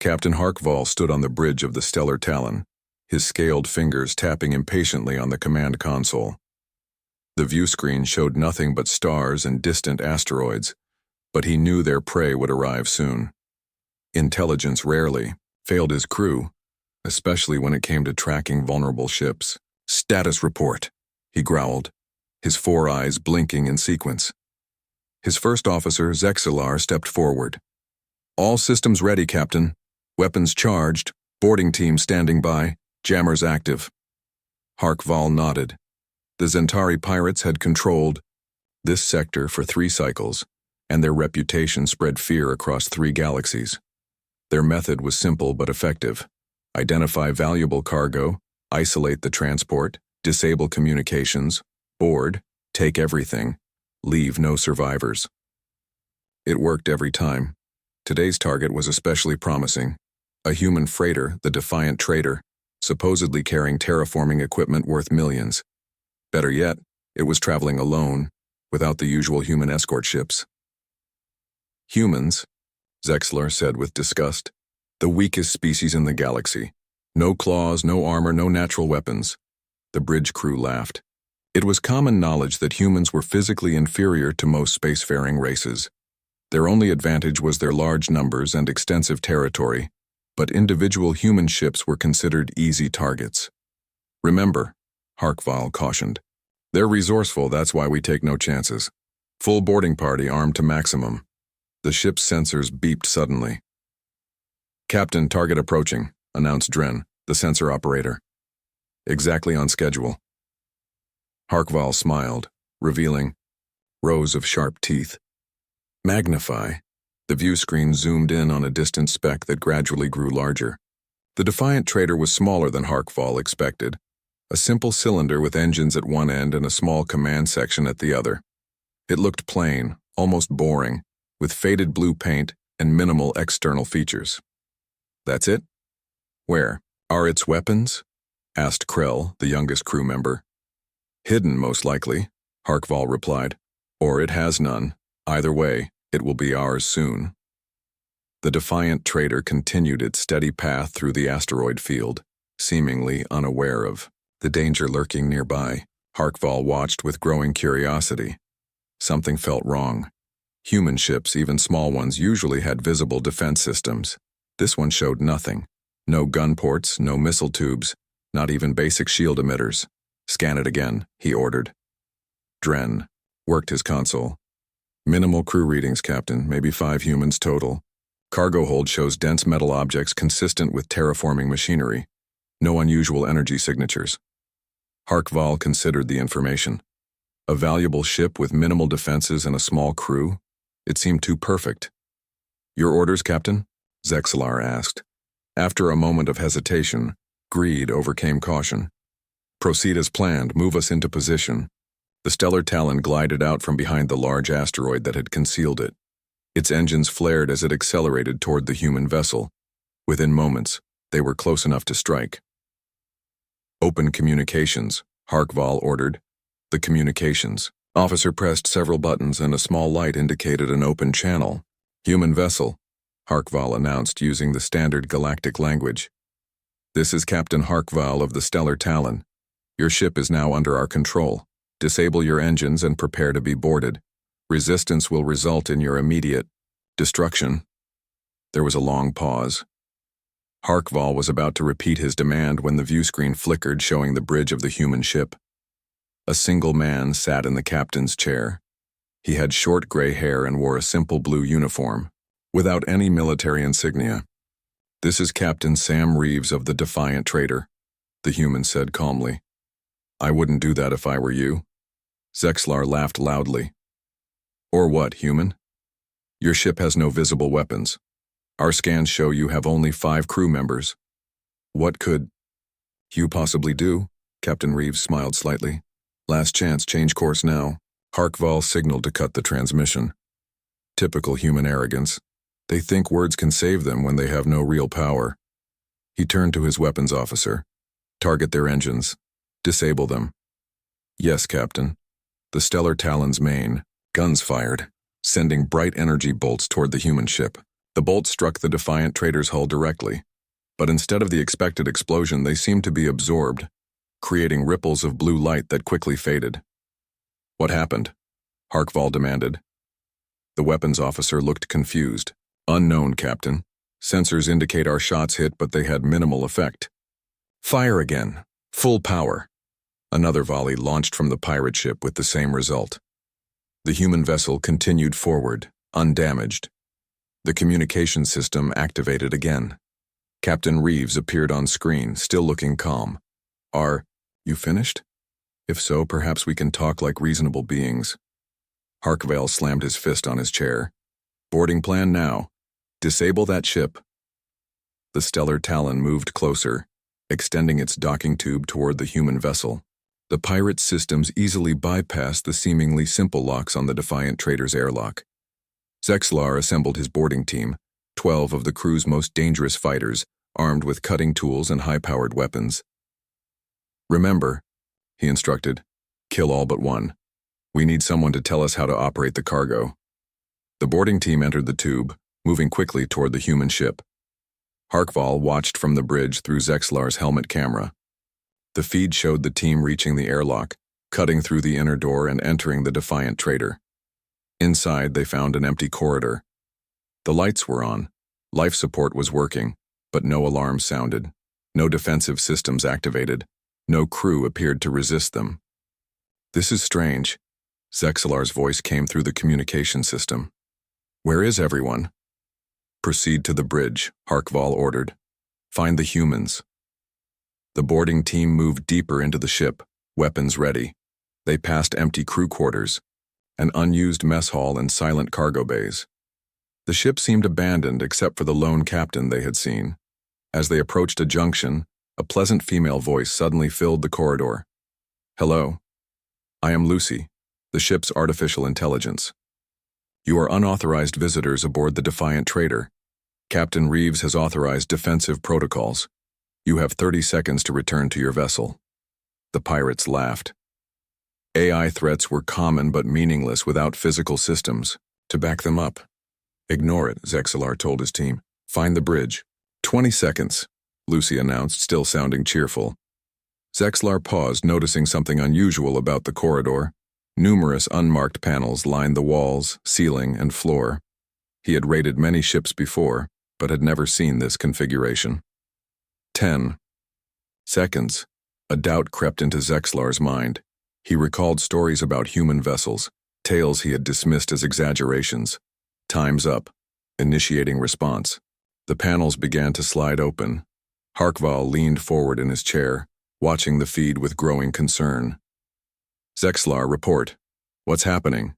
Captain Harkval stood on the bridge of the Stellar Talon, his scaled fingers tapping impatiently on the command console. The view screen showed nothing but stars and distant asteroids, but he knew their prey would arrive soon. Intelligence rarely failed his crew, especially when it came to tracking vulnerable ships. "Status report," he growled, his four eyes blinking in sequence. His first officer, Zexalar, stepped forward. "All systems ready, Captain. Weapons charged, boarding team standing by, jammers active." Harkval nodded. The Zentari pirates had controlled this sector for 3 cycles, and their reputation spread fear across 3 galaxies. Their method was simple but effective. Identify valuable cargo, isolate the transport, disable communications, board, take everything, leave no survivors. It worked every time. Today's target was especially promising. A human freighter, the Defiant Trader, supposedly carrying terraforming equipment worth millions. Better yet, it was traveling alone, without the usual human escort ships. "Humans," Zexalar said with disgust, "the weakest species in the galaxy. No claws, no armor, no natural weapons." The bridge crew laughed. It was common knowledge that humans were physically inferior to most spacefaring races. Their only advantage was their large numbers and extensive territory, but individual human ships were considered easy targets. "Remember," Harkval cautioned, "they're resourceful, that's why we take no chances. Full boarding party armed to maximum." The ship's sensors beeped suddenly. "Captain, target approaching," announced Dren, the sensor operator. "Exactly on schedule." Harkval smiled, revealing rows of sharp teeth. "Magnify." The view screen zoomed in on a distant speck that gradually grew larger. The Defiant Trader was smaller than Harkval expected, a simple cylinder with engines at one end and a small command section at the other. It looked plain, almost boring, with faded blue paint and minimal external features. "That's it? Where are its weapons?" asked Krell, the youngest crew member. "Hidden, most likely," Harkval replied. "Or it has none. Either way, it will be ours soon." The Defiant Trader continued its steady path through the asteroid field, seemingly unaware of the danger lurking nearby. Harkval watched with growing curiosity. Something felt wrong. Human ships, even small ones, usually had visible defense systems. This one showed nothing. No gun ports, no missile tubes, not even basic shield emitters. "Scan it again," he ordered. Dren worked his console. "Minimal crew readings, Captain, maybe 5 humans total. Cargo hold shows dense metal objects consistent with terraforming machinery. No unusual energy signatures." Harkval considered the information. A valuable ship with minimal defenses and a small crew? It seemed too perfect. "Your orders, Captain?" Zexalar asked. After a moment of hesitation, greed overcame caution. "Proceed as planned, move us into position." The Stellar Talon glided out from behind the large asteroid that had concealed it. Its engines flared as it accelerated toward the human vessel. Within moments, they were close enough to strike. "Open communications," Harkval ordered. The communications officer pressed several buttons and a small light indicated an open channel. "Human vessel," Harkval announced using the standard galactic language. "This is Captain Harkval of the Stellar Talon. Your ship is now under our control. Disable your engines and prepare to be boarded. Resistance will result in your immediate destruction." There was a long pause. Harkval was about to repeat his demand when the view screen flickered, showing the bridge of the human ship. A single man sat in the captain's chair. He had short gray hair and wore a simple blue uniform, without any military insignia. "This is Captain Sam Reeves of the Defiant Trader," the human said calmly. "I wouldn't do that if I were you." Zexalar laughed loudly. "Or what, human? Your ship has no visible weapons. Our scans show you have only 5 crew members. What could you possibly do?" Captain Reeves smiled slightly. "Last chance, change course now." Harkval signaled to cut the transmission. Typical human arrogance. They think words can save them when they have no real power. He turned to his weapons officer. "Target their engines. Disable them." "Yes, Captain." The Stellar Talon's main guns fired, sending bright energy bolts toward the human ship. The bolt struck the defiant trader's hull directly, but instead of the expected explosion, they seemed to be absorbed, creating ripples of blue light that quickly faded. What happened? Harkval demanded. The weapons officer looked confused. Unknown, Captain. Sensors indicate our shots hit, but they had minimal effect. Fire again. Full power. Another volley launched from the pirate ship with the same result. The human vessel continued forward, undamaged. The communication system activated again. Captain Reeves appeared on screen, still looking calm. Are you finished? If so, perhaps we can talk like reasonable beings. Harkval slammed his fist on his chair. Boarding plan now. Disable that ship. The stellar Talon moved closer, extending its docking tube toward the human vessel. The pirate systems easily bypassed the seemingly simple locks on the defiant trader's airlock. Zexlar assembled his boarding team, 12 of the crew's most dangerous fighters, armed with cutting tools and high-powered weapons. Remember, he instructed, kill all but one. We need someone to tell us how to operate the cargo. The boarding team entered the tube, moving quickly toward the human ship. Harkval watched from the bridge through Zexlar's helmet camera. The feed showed the team reaching the airlock, cutting through the inner door and entering the defiant trader. Inside, they found an empty corridor. The lights were on, life support was working, but no alarms sounded, no defensive systems activated, no crew appeared to resist them. This is strange. Zexlar's voice came through the communication system. Where is everyone? Proceed to the bridge, Harkval ordered. Find the humans. The boarding team moved deeper into the ship, weapons ready. They passed empty crew quarters, an unused mess hall and silent cargo bays. The ship seemed abandoned except for the lone captain they had seen. As they approached a junction, a pleasant female voice suddenly filled the corridor. Hello. I am Lucy, the ship's artificial intelligence. You are unauthorized visitors aboard the Defiant Trader. Captain Reeves has authorized defensive protocols. You have 30 seconds to return to your vessel. The pirates laughed. AI threats were common but meaningless without physical systems to back them up. Ignore it, Zexlar told his team. Find the bridge. 20 seconds, Lucy announced, still sounding cheerful. Zexlar paused, noticing something unusual about the corridor. Numerous unmarked panels lined the walls, ceiling, and floor. He had raided many ships before, but had never seen this configuration. 10 seconds. A doubt crept into Zexlar's mind. He recalled stories about human vessels, tales he had dismissed as exaggerations. Time's up. Initiating response. The panels began to slide open. Harkval leaned forward in his chair, watching the feed with growing concern. Zexlar, report. What's happening?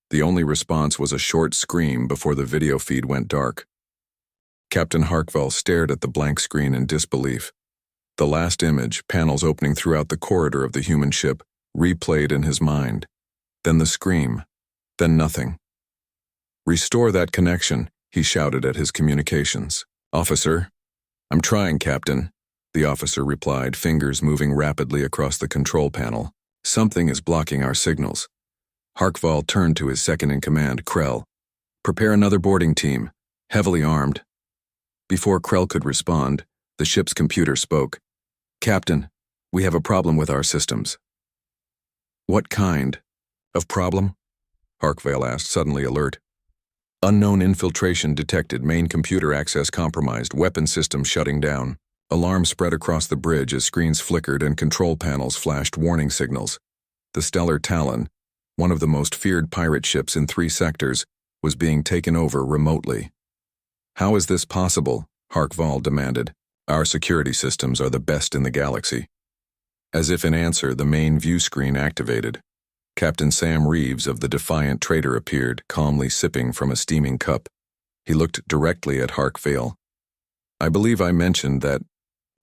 The only response was a short scream before the video feed went dark. Captain Harkval stared at the blank screen in disbelief. The last image, panels opening throughout the corridor of the human ship, replayed in his mind. Then the scream. Then nothing. Restore that connection, he shouted at his communications. Officer. I'm trying, Captain, the officer replied, fingers moving rapidly across the control panel. Something is blocking our signals. Harkval turned to his second-in-command, Krell. Prepare another boarding team, heavily armed. Before Krell could respond, the ship's computer spoke. Captain, we have a problem with our systems. What kind of problem? Harkval asked, suddenly alert. Unknown infiltration detected, main computer access compromised, weapon system shutting down. Alarms spread across the bridge as screens flickered and control panels flashed warning signals. The stellar Talon, one of the most feared pirate ships in 3 sectors, was being taken over remotely. How is this possible? Harkval demanded. Our security systems are the best in the galaxy. As if in answer, the main view screen activated. Captain Sam Reeves of the Defiant Trader appeared, calmly sipping from a steaming cup. He looked directly at Harkval. I believe I mentioned that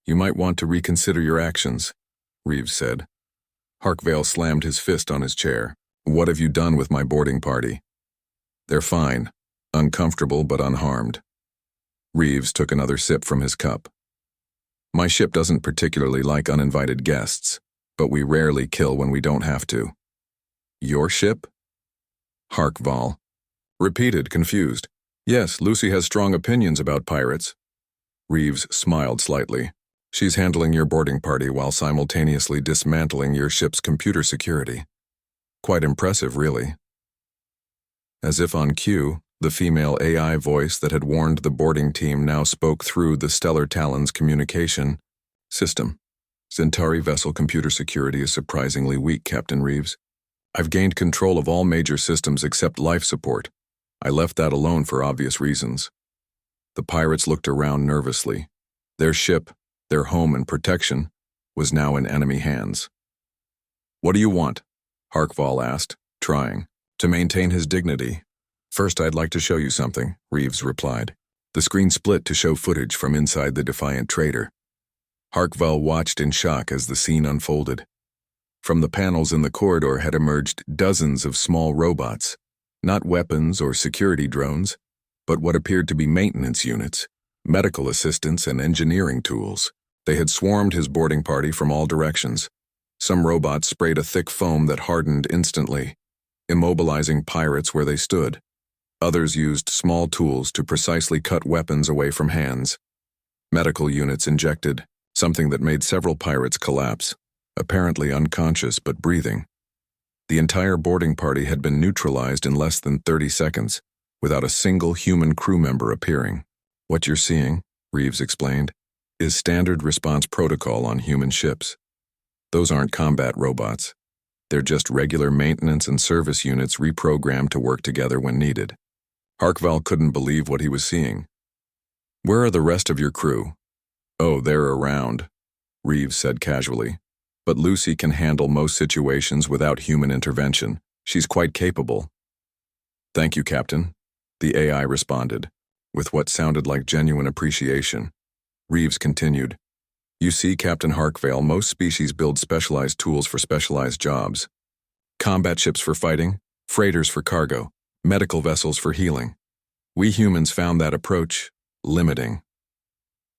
you might want to reconsider your actions, Reeves said. Harkval slammed his fist on his chair. What have you done with my boarding party? They're fine, uncomfortable but unharmed. Reeves took another sip from his cup. My ship doesn't particularly like uninvited guests, but we rarely kill when we don't have to. Your ship? Harkval repeated, confused. Yes, Lucy has strong opinions about pirates. Reeves smiled slightly. She's handling your boarding party while simultaneously dismantling your ship's computer security. Quite impressive, really. As if on cue, the female AI voice that had warned the boarding team now spoke through the Stellar Talon's communication system. Centauri vessel computer security is surprisingly weak, Captain Reeves. I've gained control of all major systems except life support. I left that alone for obvious reasons. The pirates looked around nervously. Their ship, their home and protection, was now in enemy hands. What do you want? Harkval asked, trying to maintain his dignity. First, I'd like to show you something, Reeves replied. The screen split to show footage from inside the Defiant Trader. Harkval watched in shock as the scene unfolded. From the panels in the corridor had emerged dozens of small robots, not weapons or security drones, but what appeared to be maintenance units, medical assistants, and engineering tools. They had swarmed his boarding party from all directions. Some robots sprayed a thick foam that hardened instantly, immobilizing pirates where they stood. Others used small tools to precisely cut weapons away from hands. Medical units injected, something that made several pirates collapse, apparently unconscious but breathing. The entire boarding party had been neutralized in less than 30 seconds, without a single human crew member appearing. What you're seeing, Reeves explained, is standard response protocol on human ships. Those aren't combat robots. They're just regular maintenance and service units reprogrammed to work together when needed. Harkval couldn't believe what he was seeing. Where are the rest of your crew? Oh, they're around, Reeves said casually. But Lucy can handle most situations without human intervention. She's quite capable. Thank you, Captain, the AI responded, with what sounded like genuine appreciation. Reeves continued. You see, Captain Harkval, most species build specialized tools for specialized jobs. Combat ships for fighting, freighters for cargo, medical vessels for healing. We humans found that approach limiting.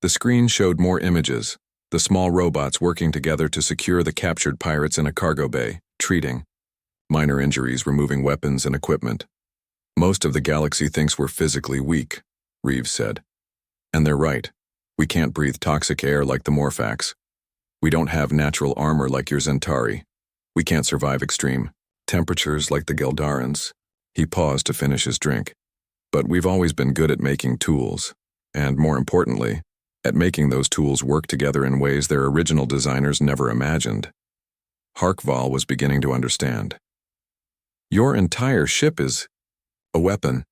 The screen showed more images, the small robots working together to secure the captured pirates in a cargo bay, treating minor injuries, removing weapons and equipment. Most of the galaxy thinks we're physically weak, Reeves said. And they're right. We can't breathe toxic air like the Morphax. We don't have natural armor like your Centauri. We can't survive extreme temperatures like the Geldarans. He paused to finish his drink. But we've always been good at making tools, and more importantly, at making those tools work together in ways their original designers never imagined. Harkval was beginning to understand. Your entire ship is a weapon.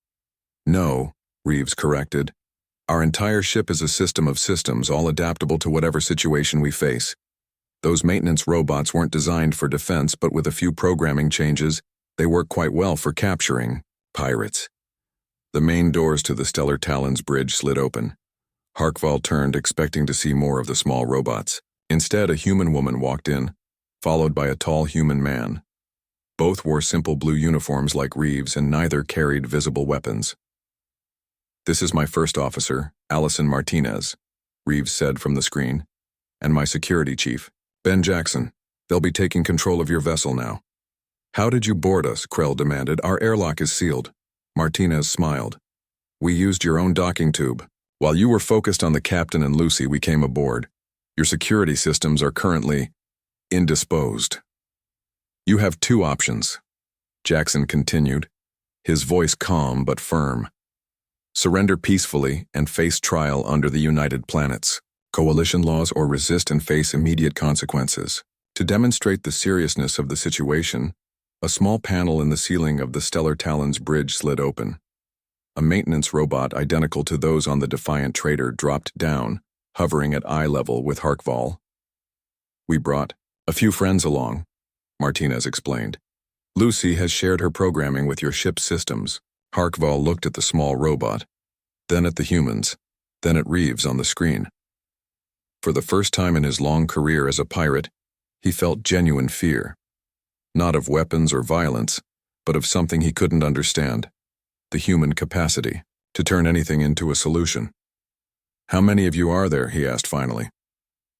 No, Reeves corrected. Our entire ship is a system of systems, all adaptable to whatever situation we face. Those maintenance robots weren't designed for defense, but with a few programming changes, they work quite well for capturing pirates. The main doors to the Stellar Talon's bridge slid open. Harkval turned, expecting to see more of the small robots. Instead, a human woman walked in, followed by a tall human man. Both wore simple blue uniforms like Reeves, and neither carried visible weapons. This is my first officer, Allison Martinez, Reeves said from the screen, and my security chief, Ben Jackson. They'll be taking control of your vessel now. How did you board us? Krell demanded. Our airlock is sealed. Martinez smiled. We used your own docking tube. While you were focused on the captain and Lucy, we came aboard. Your security systems are currently indisposed. You have two options, Jackson continued, his voice calm but firm. Surrender peacefully and face trial under the United Planets, coalition laws, or resist and face immediate consequences. To demonstrate the seriousness of the situation, a small panel in the ceiling of the Stellar Talon's bridge slid open. A maintenance robot identical to those on the Defiant Trader dropped down, hovering at eye level with Harkval. We brought a few friends along, Martinez explained. Lucy has shared her programming with your ship's systems. Harkval looked at the small robot, then at the humans, then at Reeves on the screen. For the first time in his long career as a pirate, he felt genuine fear. Not of weapons or violence, but of something he couldn't understand. The human capacity to turn anything into a solution. How many of you are there? He asked finally.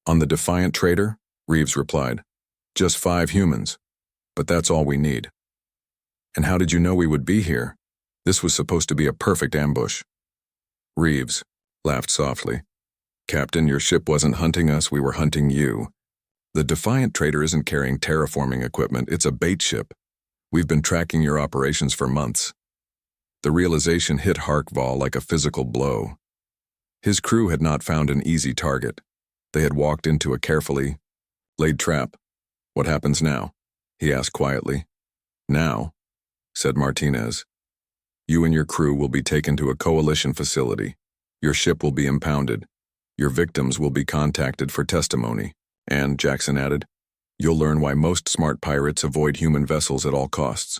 On the Defiant Trader? Reeves replied. Just 5 humans. But that's all we need. And how did you know we would be here? This was supposed to be a perfect ambush. Reeves laughed softly. Captain, your ship wasn't hunting us, we were hunting you. The Defiant Trader isn't carrying terraforming equipment, it's a bait ship. We've been tracking your operations for months. The realization hit Harkval like a physical blow. His crew had not found an easy target. They had walked into a carefully laid trap. What happens now? He asked quietly. Now, said Martinez. You and your crew will be taken to a coalition facility. Your ship will be impounded. Your victims will be contacted for testimony. And, Jackson added, you'll learn why most smart pirates avoid human vessels at all costs.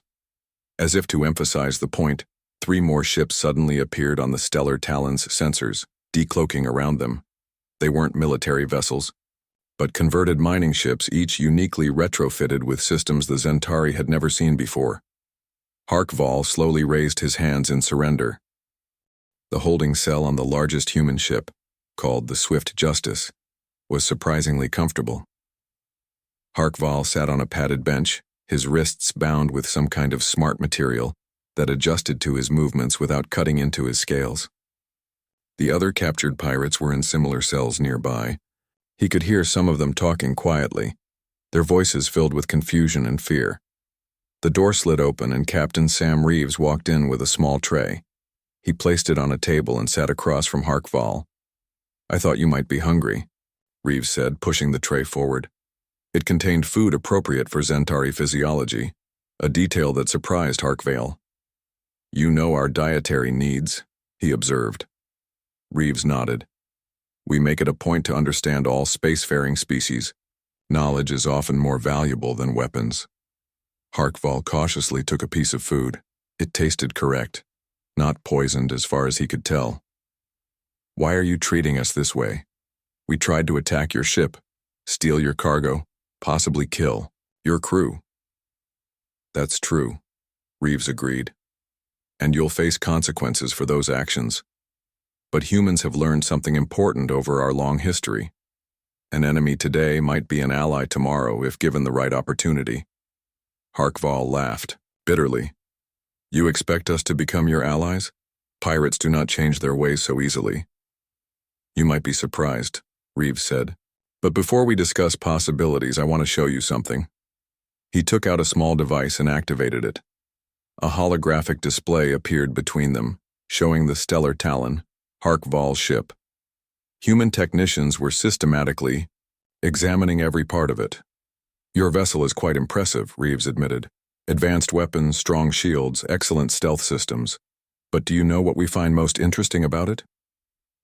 As if to emphasize the point, 3 more ships suddenly appeared on the Stellar Talon's sensors, decloaking around them. They weren't military vessels, but converted mining ships, each uniquely retrofitted with systems the Zentari had never seen before. Harkval slowly raised his hands in surrender. The holding cell on the largest human ship, called the Swift Justice, was surprisingly comfortable. Harkval sat on a padded bench, his wrists bound with some kind of smart material that adjusted to his movements without cutting into his scales. The other captured pirates were in similar cells nearby. He could hear some of them talking quietly, their voices filled with confusion and fear. The door slid open and Captain Sam Reeves walked in with a small tray. He placed it on a table and sat across from Harkval. I thought you might be hungry, Reeves said, pushing the tray forward. It contained food appropriate for Zentari physiology, a detail that surprised Harkval. You know our dietary needs, he observed. Reeves nodded. We make it a point to understand all spacefaring species. Knowledge is often more valuable than weapons. Harkval cautiously took a piece of food. It tasted correct, not poisoned as far as he could tell. Why are you treating us this way? We tried to attack your ship, steal your cargo, possibly kill your crew. That's true, Reeves agreed. And you'll face consequences for those actions. But humans have learned something important over our long history. An enemy today might be an ally tomorrow if given the right opportunity. Harkval laughed, bitterly. You expect us to become your allies? Pirates do not change their ways so easily. You might be surprised, Reeves said. But before we discuss possibilities, I want to show you something. He took out a small device and activated it. A holographic display appeared between them, showing the Stellar Talon, Harkval's ship. Human technicians were systematically examining every part of it. Your vessel is quite impressive, Reeves admitted. Advanced weapons, strong shields, excellent stealth systems. But do you know what we find most interesting about it?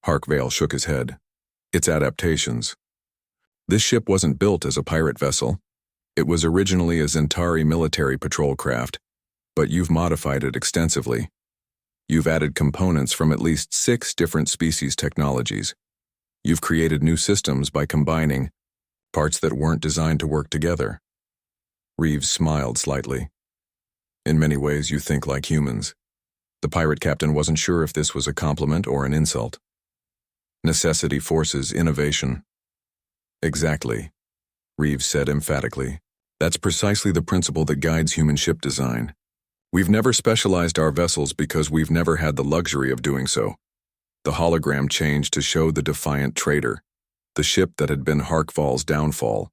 Harkval shook his head. Its adaptations. This ship wasn't built as a pirate vessel. It was originally a Zentari military patrol craft, but you've modified it extensively. You've added components from at least 6 different species technologies. You've created new systems by combining parts that weren't designed to work together. Reeves smiled slightly. In many ways, you think like humans. The pirate captain wasn't sure if this was a compliment or an insult. Necessity forces innovation. Exactly, Reeves said emphatically. That's precisely the principle that guides human ship design. We've never specialized our vessels because we've never had the luxury of doing so. The hologram changed to show the Defiant Trader, the ship that had been Harkval's downfall.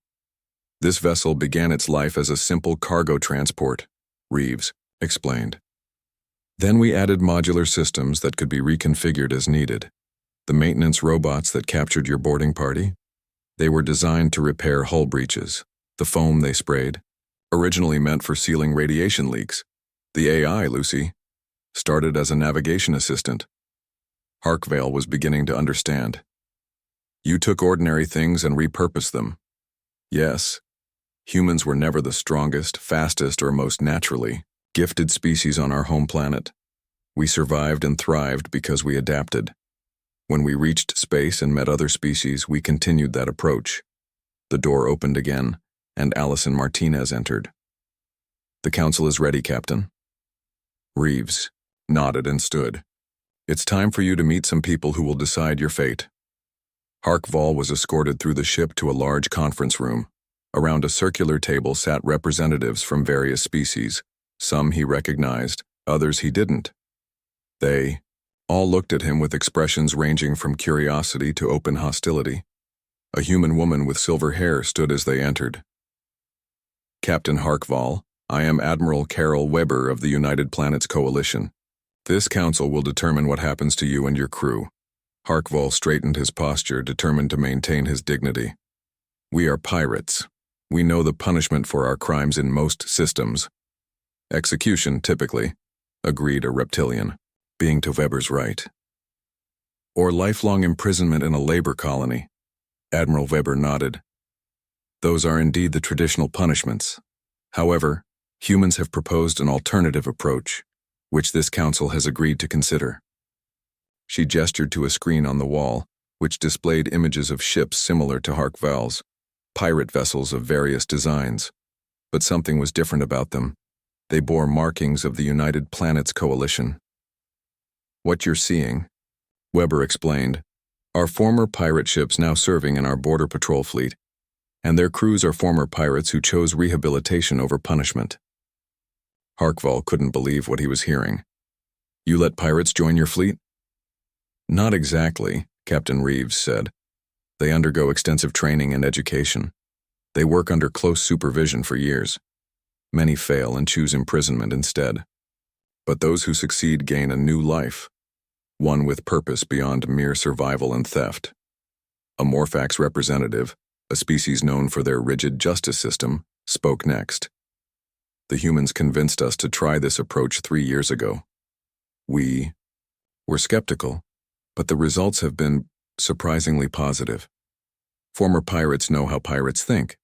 This vessel began its life as a simple cargo transport, Reeves explained. Then we added modular systems that could be reconfigured as needed. The maintenance robots that captured your boarding party? They were designed to repair hull breaches. The foam they sprayed, originally meant for sealing radiation leaks. The AI, Lucy, started as a navigation assistant. Harkval was beginning to understand. You took ordinary things and repurposed them. Yes, humans were never the strongest, fastest, or most naturally gifted species on our home planet. We survived and thrived because we adapted. When we reached space and met other species, we continued that approach. The door opened again, and Allison Martinez entered. The council is ready, Captain. Reeves nodded and stood. It's time for you to meet some people who will decide your fate. Harkval was escorted through the ship to a large conference room. Around a circular table sat representatives from various species. Some he recognized, others he didn't. They all looked at him with expressions ranging from curiosity to open hostility. A human woman with silver hair stood as they entered. Captain Harkval, I am Admiral Carol Weber of the United Planets Coalition. This council will determine what happens to you and your crew. Harkval straightened his posture, determined to maintain his dignity. We are pirates. We know the punishment for our crimes in most systems. Execution, typically, agreed a reptilian, being to Weber's right. Or lifelong imprisonment in a labor colony. Admiral Weber nodded. Those are indeed the traditional punishments. However, humans have proposed an alternative approach, which this council has agreed to consider. She gestured to a screen on the wall, which displayed images of ships similar to Harkval's, pirate vessels of various designs. But something was different about them. They bore markings of the United Planets Coalition. What you're seeing, Weber explained, are former pirate ships now serving in our border patrol fleet, and their crews are former pirates who chose rehabilitation over punishment. Harkval couldn't believe what he was hearing. You let pirates join your fleet? Not exactly, Captain Reeves said. They undergo extensive training and education. They work under close supervision for years. Many fail and choose imprisonment instead. But those who succeed gain a new life, one with purpose beyond mere survival and theft. A Morphax representative, a species known for their rigid justice system, spoke next. The humans convinced us to try this approach 3 years ago. We were skeptical, but the results have been surprisingly positive. Former pirates know how pirates think.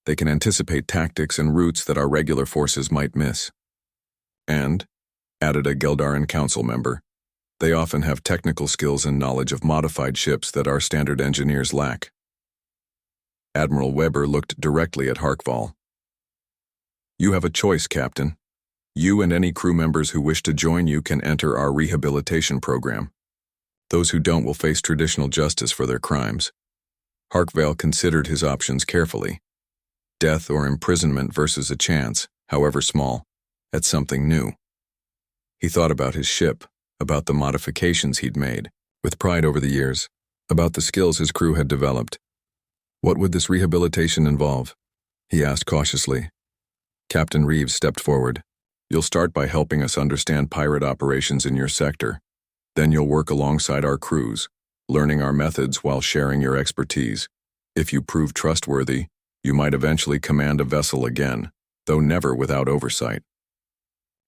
They can anticipate tactics and routes that our regular forces might miss. And, added a Geldaran council member, they often have technical skills and knowledge of modified ships that our standard engineers lack. Admiral Weber looked directly at Harkval. You have a choice, Captain. You and any crew members who wish to join you can enter our rehabilitation program. Those who don't will face traditional justice for their crimes. Harkval considered his options carefully. Death or imprisonment versus a chance, however small, at something new. He thought about his ship, about the modifications he'd made, with pride over the years, about the skills his crew had developed. What would this rehabilitation involve? He asked cautiously. Captain Reeves stepped forward. You'll start by helping us understand pirate operations in your sector. Then you'll work alongside our crews, learning our methods while sharing your expertise. If you prove trustworthy, you might eventually command a vessel again, though never without oversight.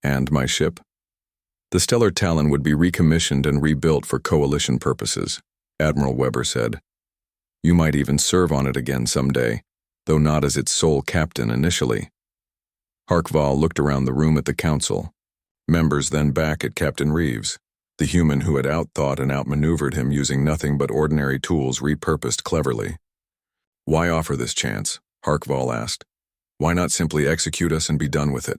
And my ship? The Stellar Talon would be recommissioned and rebuilt for coalition purposes, Admiral Weber said. You might even serve on it again someday, though not as its sole captain initially. Harkval looked around the room at the council, members then back at Captain Reeves, the human who had outthought and outmaneuvered him using nothing but ordinary tools repurposed cleverly. Why offer this chance? Harkval asked. Why not simply execute us and be done with it?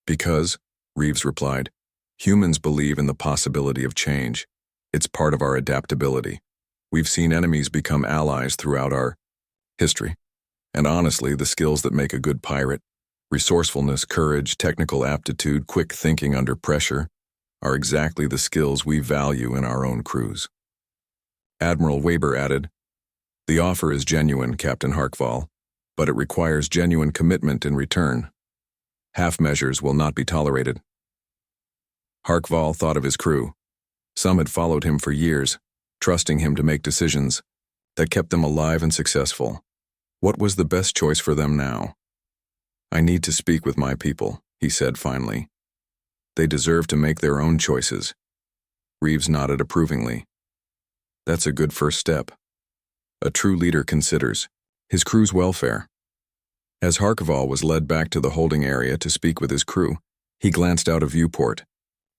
Because, Reeves replied, humans believe in the possibility of change. It's part of our adaptability. We've seen enemies become allies throughout our history. And honestly, the skills that make a good pirate, resourcefulness, courage, technical aptitude, quick thinking under pressure, are exactly the skills we value in our own crews. Admiral Weber added, The offer is genuine, Captain Harkval, but it requires genuine commitment in return. Half measures will not be tolerated. Harkval thought of his crew. Some had followed him for years, trusting him to make decisions that kept them alive and successful. What was the best choice for them now? I need to speak with my people, he said finally. They deserve to make their own choices. Reeves nodded approvingly. That's a good first step. A true leader considers his crew's welfare. As Harkval was led back to the holding area to speak with his crew, he glanced out a viewport.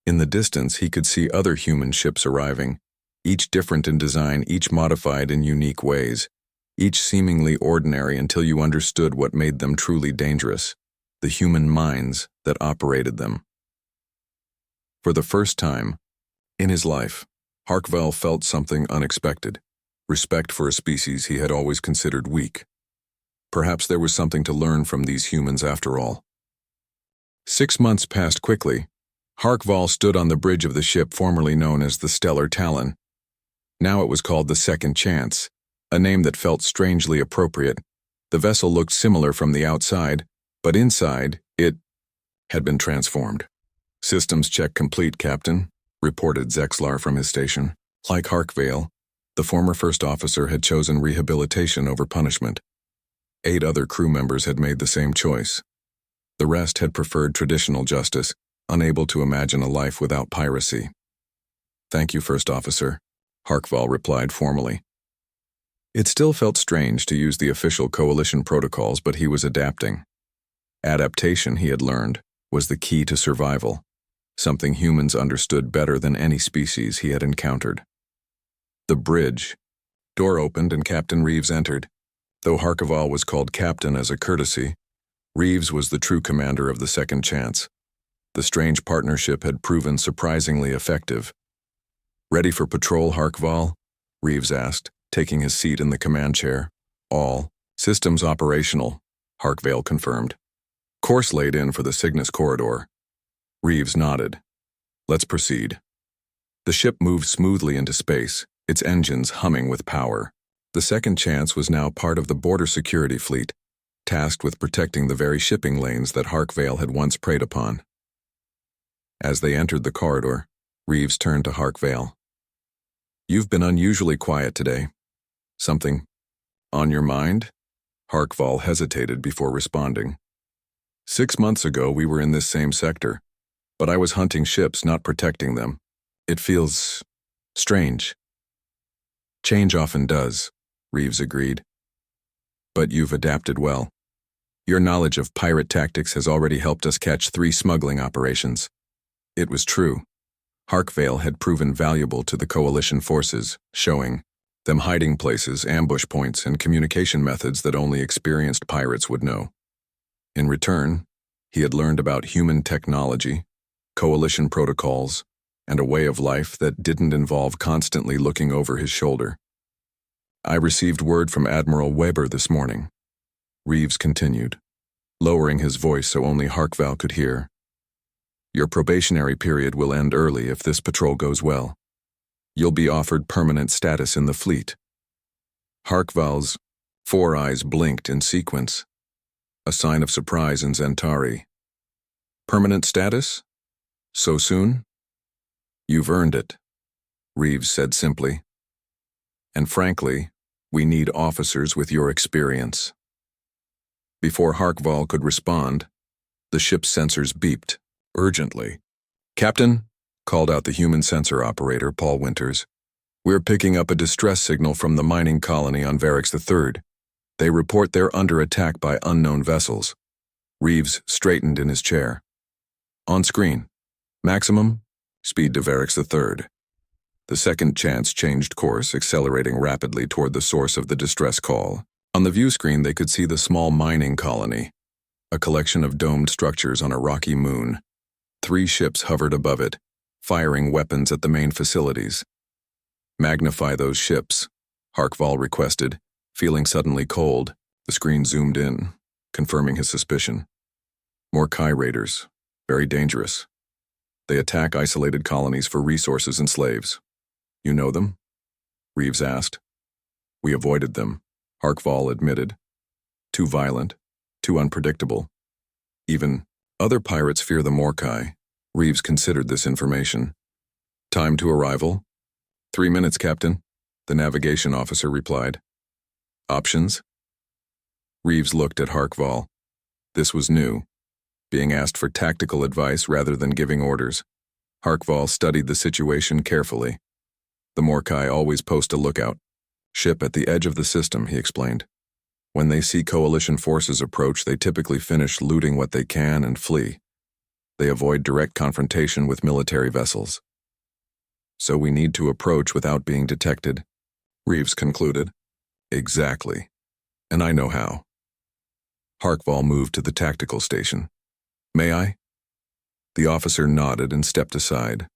In the distance, he could see other human ships arriving, each different in design, each modified in unique ways, each seemingly ordinary until you understood what made them truly dangerous, the human minds that operated them. For the first time in his life, Harkval felt something unexpected, respect for a species he had always considered weak. Perhaps there was something to learn from these humans after all. 6 months passed quickly. Harkval stood on the bridge of the ship formerly known as the Stellar Talon. Now it was called the Second Chance, a name that felt strangely appropriate. The vessel looked similar from the outside, but inside, it had been transformed. "Systems check complete, Captain," reported Zexlar from his station. Like Harkvale, the former first officer had chosen rehabilitation over punishment. 8 other crew members had made the same choice. The rest had preferred traditional justice, unable to imagine a life without piracy. "Thank you, First Officer," Harkval replied formally. It still felt strange to use the official coalition protocols, but he was adapting. Adaptation, he had learned, was the key to survival, something humans understood better than any species he had encountered. The bridge. Door opened and Captain Reeves entered. Though Harkval was called Captain as a courtesy, Reeves was the true commander of the Second Chance. The strange partnership had proven surprisingly effective. "Ready for patrol, Harkval?" Reeves asked, taking his seat in the command chair. "All systems operational," Harkval confirmed. "Course laid in for the Cygnus corridor." Reeves nodded. "Let's proceed." The ship moved smoothly into space, its engines humming with power. The Second Chance was now part of the border security fleet, tasked with protecting the very shipping lanes that Harkval had once preyed upon. As they entered the corridor, Reeves turned to Harkval. "You've been unusually quiet today. Something on your mind?" Harkval hesitated before responding. "6 months ago we were in this same sector, but I was hunting ships, not protecting them. It feels strange." "Change often does," Reeves agreed. "But you've adapted well. Your knowledge of pirate tactics has already helped us catch 3 smuggling operations." It was true. Harkval had proven valuable to the coalition forces, showing them hiding places, ambush points, and communication methods that only experienced pirates would know. In return, he had learned about human technology, coalition protocols, and a way of life that didn't involve constantly looking over his shoulder. "I received word from Admiral Weber this morning," Reeves continued, lowering his voice so only Harkval could hear. "Your probationary period will end early if this patrol goes well. You'll be offered permanent status in the fleet." Harkval's 4 eyes blinked in sequence, a sign of surprise in Zentari. "Permanent status? So soon?" "You've earned it," Reeves said simply. "And frankly, we need officers with your experience." Before Harkval could respond, the ship's sensors beeped, urgently. "Captain," called out the human sensor operator, Paul Winters, "we're picking up a distress signal from the mining colony on Varix III. They report they're under attack by unknown vessels." Reeves straightened in his chair. "On screen. Maximum speed to Varix III." The Second Chance changed course, accelerating rapidly toward the source of the distress call. On the view screen they could see the small mining colony, a collection of domed structures on a rocky moon. 3 ships hovered above it, firing weapons at the main facilities. "Magnify those ships," Harkval requested, feeling suddenly cold. The screen zoomed in, confirming his suspicion. "More Kai raiders. Very dangerous. They attack isolated colonies for resources and slaves. You know them?" Reeves asked. "We avoided them," Harkval admitted. "Too violent, too unpredictable. Even other pirates fear the Morkai." Reeves considered this information. "Time to arrival?" 3 minutes, Captain," the navigation officer replied. "Options?" Reeves looked at Harkval. This was new, being asked for tactical advice rather than giving orders. Harkval studied the situation carefully. "The Morkai always post a lookout. Ship at the edge of the system," he explained. "When they see coalition forces approach, they typically finish looting what they can and flee. They avoid direct confrontation with military vessels. So we need to approach without being detected," Reeves concluded. "Exactly. And I know how." Harkval moved to the tactical station. "May I?" The officer nodded and stepped aside.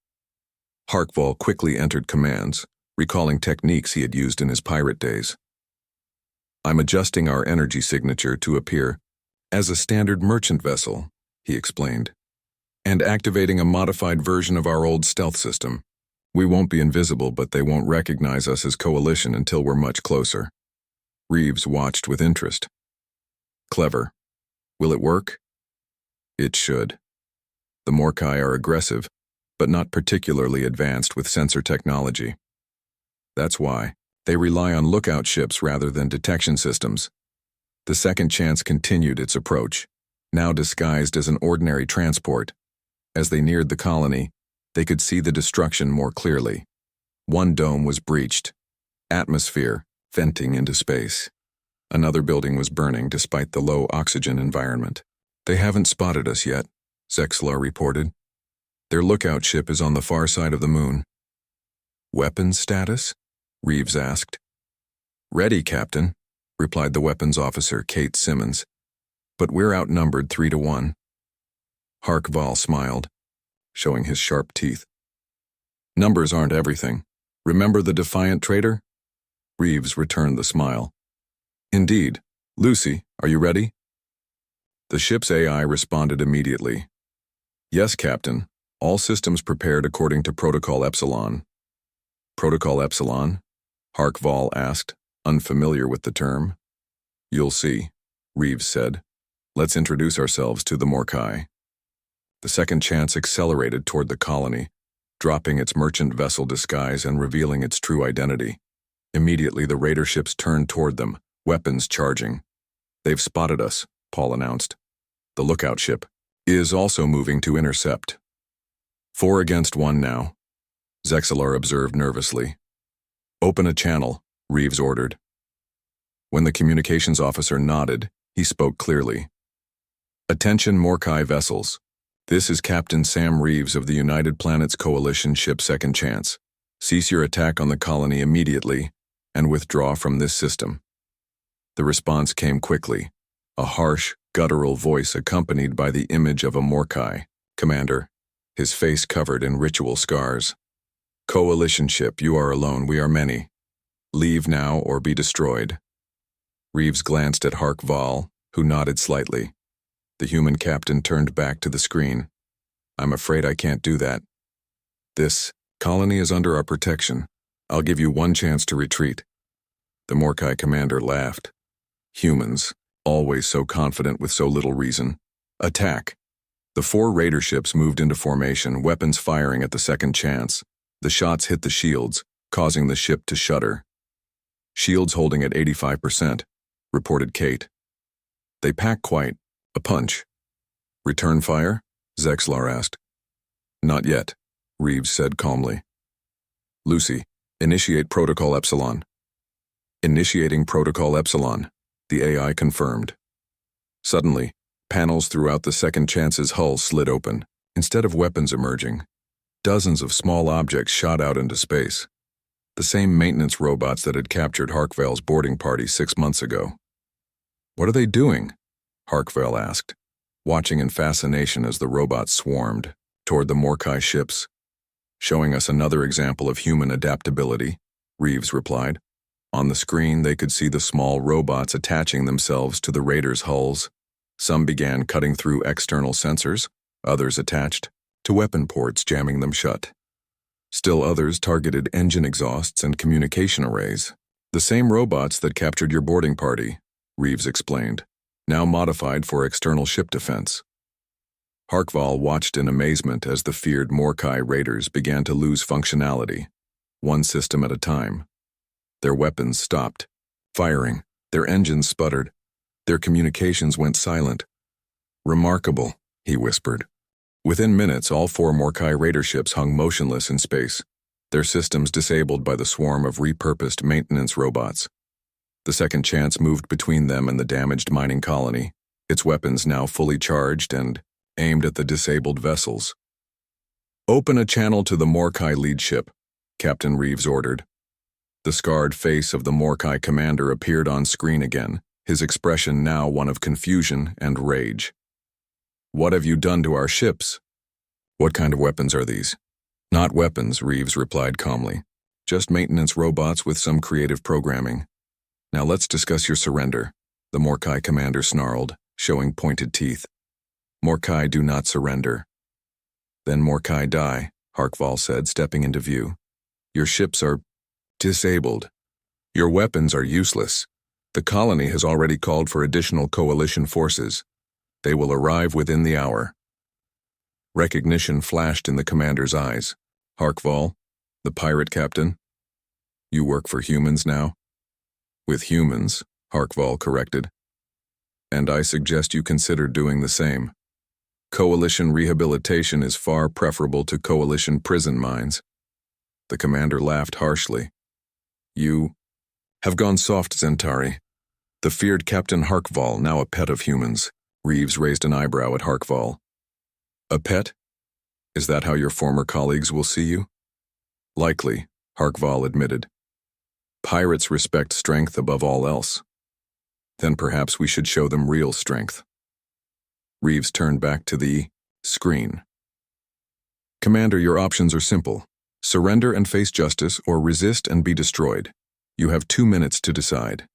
Harkval quickly entered commands, recalling techniques he had used in his pirate days. "I'm adjusting our energy signature to appear as a standard merchant vessel," he explained. and activating a modified version of our old stealth system. We won't be invisible, but they won't recognize us as coalition until we're much closer. Reeves watched with interest. Clever. Will it work? It should. The Morkai are aggressive, but not particularly advanced with sensor technology. That's why they rely on lookout ships rather than detection systems. The Second Chance continued its approach, now disguised as an ordinary transport. As they neared the colony, they could see the destruction more clearly. One dome was breached, atmosphere venting into space. Another building was burning despite the low oxygen environment. They haven't spotted us yet, Zexlar reported. Their lookout ship is on the far side of the moon. Weapons status? Reeves asked. Ready, Captain, replied the weapons officer, Kate Simmons. But we're outnumbered 3-1. Harkval smiled, showing his sharp teeth. Numbers aren't everything. Remember the defiant traitor? Reeves returned the smile. Indeed. Lucy, are you ready? The ship's AI responded immediately. Yes, Captain. All systems prepared according to Protocol Epsilon. Protocol Epsilon? Harkval asked, unfamiliar with the term. You'll see, Reeves said. Let's introduce ourselves to the Morkai. The Second Chance accelerated toward the colony, dropping its merchant vessel disguise and revealing its true identity. Immediately, the raider ships turned toward them, weapons charging. They've spotted us, Paul announced. The lookout ship is also moving to intercept. 4 against 1 now, Zexlar observed nervously. Open a channel, Reeves ordered. When the communications officer nodded, he spoke clearly. Attention Morkai vessels. This is Captain Sam Reeves of the United Planets Coalition ship Second Chance. Cease your attack on the colony immediately and withdraw from this system. The response came quickly, a harsh, guttural voice accompanied by the image of a Morkai commander, his face covered in ritual scars. Coalition ship, you are alone, we are many. Leave now or be destroyed. Reeves glanced at Harkval, who nodded slightly. The human captain turned back to the screen. I'm afraid I can't do that. This colony is under our protection. I'll give you one chance to retreat. The Morkai commander laughed. Humans, always so confident with so little reason. Attack. The 4 raider ships moved into formation, weapons firing at the Second Chance. The shots hit the shields, causing the ship to shudder. Shields holding at 85%, reported Kate. They pack quite a punch. Return fire? Zexlar asked. Not yet, Reeves said calmly. Lucy, initiate Protocol Epsilon. Initiating Protocol Epsilon, the AI confirmed. Suddenly, panels throughout the Second Chance's hull slid open. Instead of weapons emerging, dozens of small objects shot out into space. The same maintenance robots that had captured Harkval's boarding party 6 months ago. What are they doing? Harkval asked, watching in fascination as the robots swarmed toward the Morkai ships. Showing us another example of human adaptability, Reeves replied. On the screen, they could see the small robots attaching themselves to the raiders' hulls. Some began cutting through external sensors, others attached to weapon ports, jamming them shut. Still others targeted engine exhausts and communication arrays. The same robots that captured your boarding party, Reeves explained, now modified for external ship defense. Harkval watched in amazement as the feared Morkai raiders began to lose functionality, one system at a time. Their weapons stopped firing, their engines sputtered, their communications went silent. Remarkable, he whispered. Within minutes, all 4 Morkai raider ships hung motionless in space, their systems disabled by the swarm of repurposed maintenance robots. The Second Chance moved between them and the damaged mining colony, its weapons now fully charged and aimed at the disabled vessels. Open a channel to the Morkai lead ship, Captain Reeves ordered. The scarred face of the Morkai commander appeared on screen again, his expression now one of confusion and rage. What have you done to our ships? What kind of weapons are these? Not weapons, Reeves replied calmly. Just maintenance robots with some creative programming. Now let's discuss your surrender, the Morkai commander snarled, showing pointed teeth. Morkai do not surrender. Then Morkai die, Harkval said, stepping into view. Your ships are disabled. Your weapons are useless. The colony has already called for additional coalition forces. They will arrive within the hour. Recognition flashed in the commander's eyes. Harkval, the pirate captain. You work for humans now? With humans, Harkval corrected. And I suggest you consider doing the same. Coalition rehabilitation is far preferable to coalition prison mines. The commander laughed harshly. You have gone soft, Zentari. The feared Captain Harkval, now a pet of humans. Reeves raised an eyebrow at Harkval. A pet? Is that how your former colleagues will see you? Likely, Harkval admitted. Pirates respect strength above all else. Then perhaps we should show them real strength. Reeves turned back to the screen. Commander, your options are simple. Surrender and face justice, or resist and be destroyed. You have 2 minutes to decide.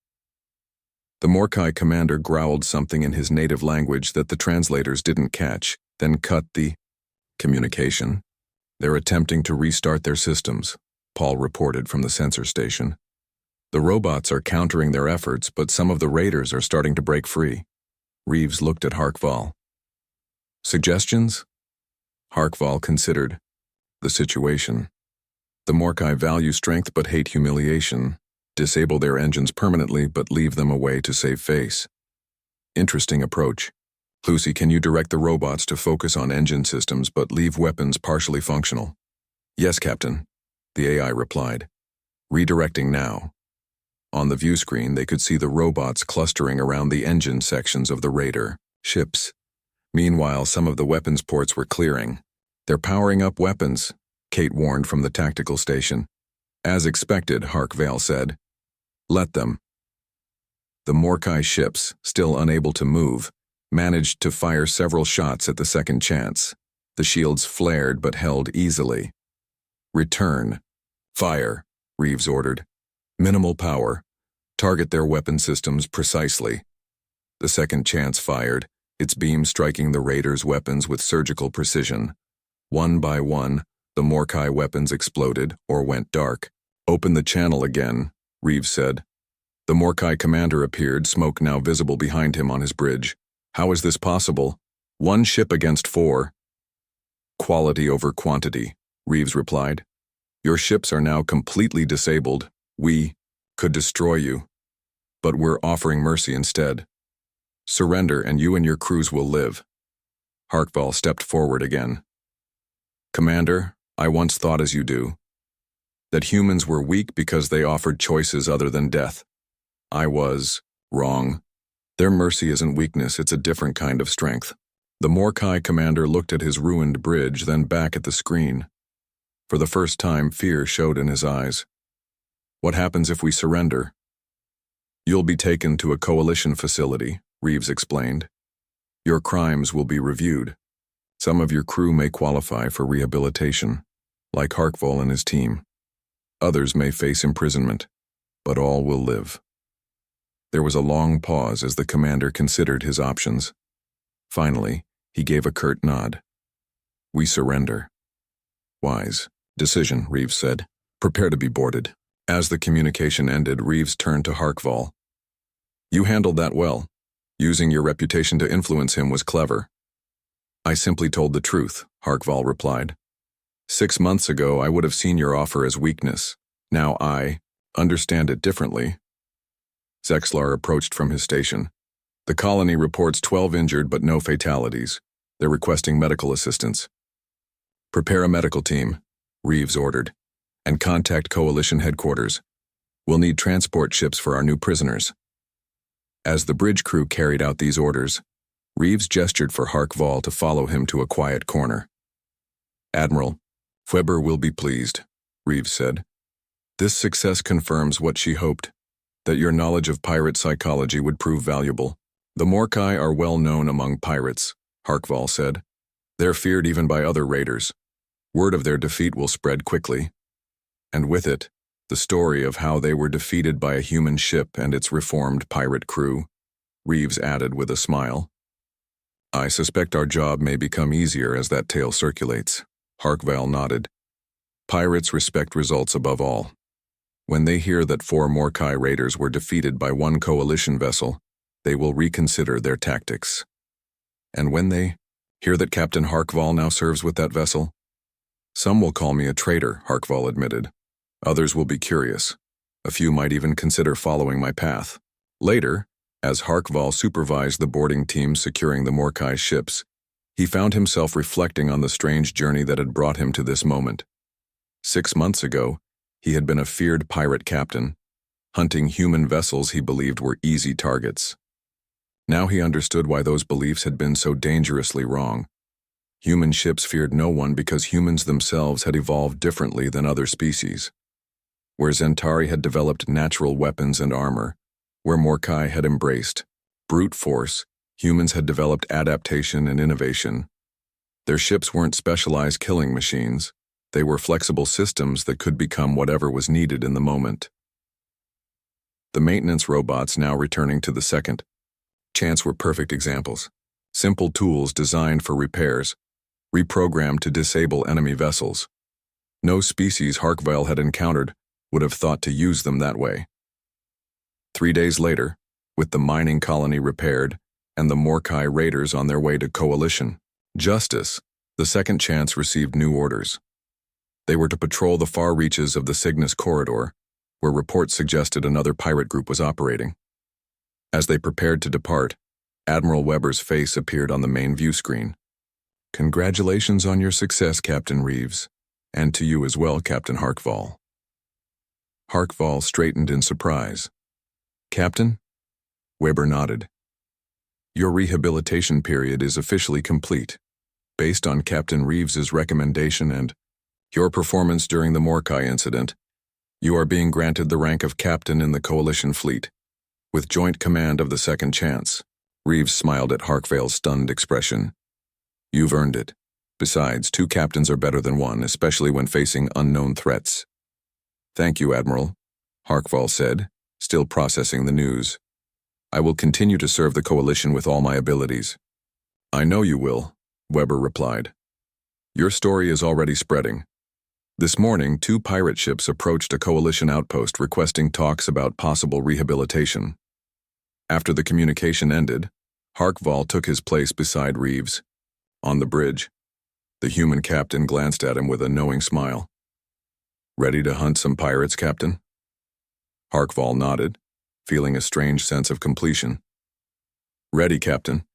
The Morkai commander growled something in his native language that the translators didn't catch, then cut the communication. They're attempting to restart their systems, Paul reported from the sensor station. The robots are countering their efforts, but some of the raiders are starting to break free. Reeves looked at Harkval. Suggestions? Harkval considered the situation. The Morkai value strength but hate humiliation. Disable their engines permanently but leave them away to save face. Interesting approach. Lucy, can you direct the robots to focus on engine systems but leave weapons partially functional? Yes, Captain, the AI replied. Redirecting now. On the view screen, they could see the robots clustering around the engine sections of the raider ships. Meanwhile, some of the weapons ports were clearing. They're powering up weapons, Kate warned from the tactical station. As expected, Harkval said. Let them. The Morkai ships, still unable to move, managed to fire several shots at the second chance. The shields flared but held easily. Return. Fire, Reeves ordered. Minimal power. Target their weapon systems precisely. The second chance fired, its beam striking the raiders' weapons with surgical precision. One by one, the Morkai weapons exploded or went dark. Open the channel again, Reeves said. The Morkai commander appeared, smoke now visible behind him on his bridge. How is this possible? 1 ship against 4. Quality over quantity, Reeves replied. Your ships are now completely disabled. We could destroy you, but we're offering mercy instead. Surrender and you and your crews will live. Harkval stepped forward again. Commander, I once thought as you do, that humans were weak because they offered choices other than death. I was wrong. Their mercy isn't weakness, it's a different kind of strength. The Morkai commander looked at his ruined bridge, then back at the screen. For the first time, fear showed in his eyes. What happens if we surrender? You'll be taken to a coalition facility, Reeves explained. Your crimes will be reviewed. Some of your crew may qualify for rehabilitation, like Harkval and his team. Others may face imprisonment, but all will live. There was a long pause as the commander considered his options. Finally, he gave a curt nod. We surrender. Wise decision, Reeves said. Prepare to be boarded. As the communication ended, Reeves turned to Harkval. You handled that well. Using your reputation to influence him was clever. I simply told the truth, Harkval replied. 6 months ago, I would have seen your offer as weakness. Now I understand it differently. Zexlar approached from his station. The colony reports 12 injured but no fatalities. They're requesting medical assistance. Prepare a medical team, Reeves ordered, and contact Coalition headquarters. We'll need transport ships for our new prisoners. As the bridge crew carried out these orders, Reeves gestured for Harkval to follow him to a quiet corner. Admiral, Weber will be pleased, Reeves said. This success confirms what she hoped, that your knowledge of pirate psychology would prove valuable. The Morkai are well known among pirates, Harkval said. They're feared even by other raiders. Word of their defeat will spread quickly. And with it, the story of how they were defeated by a human ship and its reformed pirate crew, Reeves added with a smile. I suspect our job may become easier as that tale circulates. HFY nodded. Pirates respect results above all. When they hear that 4 Morkai raiders were defeated by 1 coalition vessel, they will reconsider their tactics. And when they hear that Captain HFY now serves with that vessel, some will call me a traitor, HFY admitted. Others will be curious. A few might even consider following my path. Later, as HFY supervised the boarding team securing the Morkai ships, he found himself reflecting on the strange journey that had brought him to this moment. 6 months ago, he had been a feared pirate captain, hunting human vessels he believed were easy targets. Now he understood why those beliefs had been so dangerously wrong. Human ships feared no one because humans themselves had evolved differently than other species. Where Zentari had developed natural weapons and armor, where Morkai had embraced brute force, humans had developed adaptation and innovation. Their ships weren't specialized killing machines. They were flexible systems that could become whatever was needed in the moment. The maintenance robots now returning to the second chance were perfect examples. Simple tools designed for repairs, reprogrammed to disable enemy vessels. No species HFY had encountered would have thought to use them that way. 3 days later, with the mining colony repaired and the Morkai raiders on their way to coalition justice, the second chance received new orders. They were to patrol the far reaches of the Cygnus corridor, where reports suggested another pirate group was operating. As they prepared to depart, Admiral Weber's face appeared on the main view screen. "Congratulations on your success, Captain Reeves, and to you as well, Captain HFY." HFY straightened in surprise. "Captain?" Weber nodded. "Your rehabilitation period is officially complete. Based on Captain Reeves's recommendation and your performance during the Morkai incident, you are being granted the rank of captain in the Coalition fleet, with joint command of the second chance." Reeves smiled at HFY's stunned expression. "You've earned it. Besides, 2 captains are better than 1, especially when facing unknown threats." "Thank you, Admiral," HFY said, still processing the news. "I will continue to serve the Coalition with all my abilities." "I know you will," Weber replied. "Your story is already spreading. This morning, 2 pirate ships approached a Coalition outpost requesting talks about possible rehabilitation. After the communication ended, HFY took his place beside Reeves. On the bridge, the human captain glanced at him with a knowing smile. "Ready to hunt some pirates, Captain?" HFY nodded, feeling a strange sense of completion. "Ready, Captain.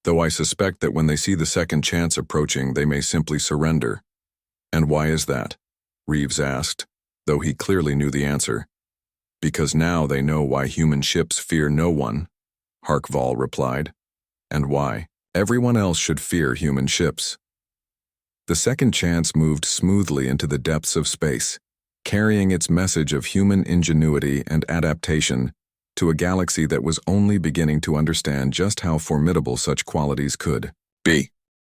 Though I suspect that when they see the second chance approaching, they may simply surrender." "And why is that?" Reeves asked, though he clearly knew the answer. "Because now they know why human ships fear no one," HFY replied. "And why everyone else should fear human ships." The second chance moved smoothly into the depths of space, carrying its message of human ingenuity and adaptation to a galaxy that was only beginning to understand just how formidable such qualities could be.